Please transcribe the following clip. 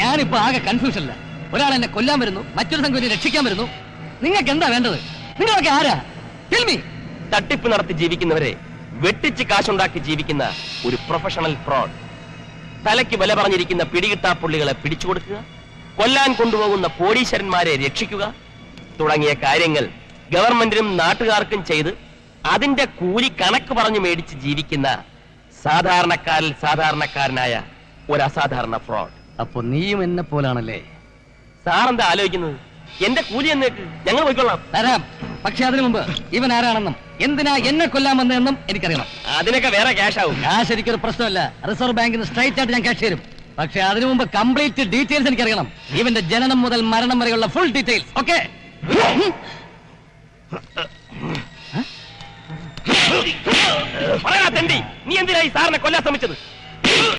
ഞാനിപ്പോ ആകെ കൺഫ്യൂഷനില്ല. ഒരാൾ എന്നെ കൊല്ലാൻ വരുന്നു, മറ്റൊരു സംഘം രക്ഷിക്കാൻ വരുന്നു. നിങ്ങൾക്ക് എന്താ വേണ്ടത്? നിങ്ങളൊക്കെ ആരാ? Tell me. തട്ടിപ്പ് നടത്തി ജീവിക്കുന്നവരെ വെട്ടിച്ച് കാശുണ്ടാക്കി ജീവിക്കുന്ന ഒരു പ്രൊഫഷണൽ ഫ്രോഡ്. തലയ്ക്ക് വില പറഞ്ഞിരിക്കുന്ന പിടികിട്ടാപ്പുള്ളികളെ പിടിച്ചു കൊടുക്കുക, കൊല്ലാൻ കൊണ്ടുപോകുന്ന കോടീശ്വരന്മാരെ രക്ഷിക്കുക തുടങ്ങിയ കാര്യങ്ങൾ ഗവൺമെന്റിനും നാട്ടുകാർക്കും ചെയ്ത് അതിന്റെ കൂലി കണക്ക് പറഞ്ഞു മേടിച്ച് ജീവിക്കുന്ന സാധാരണക്കാരിൽ സാധാരണക്കാരനായ ഒരു അസാധാരണ ഫ്രോഡ്. അപ്പൊ നീയും എന്നെ പോലാണല്ലേ? സാറെന്താ ആലോചിക്കുന്നത്? എന്റെ കൂലി എന്നേക്ക് ഞങ്ങൾ പോയിക്കൊള്ളാം. തരാം. പക്ഷെ അതിനു മുമ്പ് ഇവൻ ആരാണെന്നും എന്തിനാ എന്നെ കൊല്ലാമെന്നും എനിക്കറിയണം. അതിനൊക്കെ വേറെ ക്യാഷ് ആവും. ക്യാഷ് എനിക്കൊരു പ്രശ്നമല്ല. റിസർവ് ബാങ്കിന് സ്ട്രൈറ്റ് ആയിട്ട് ഞാൻ ക്യാഷ് തരും. പക്ഷെ അതിനു മുമ്പ് കംപ്ലീറ്റ് ഡീറ്റെയിൽസ് എനിക്കറിയണം. ഇവന്റെ ജനനം മുതൽ മരണം വരെയുള്ള ഫുൾ ഡീറ്റെയിൽസ്. ഓക്കെ? നീ എന്തിനായി സാറിനെ കൊല്ലാൻ ശ്രമിച്ചത്?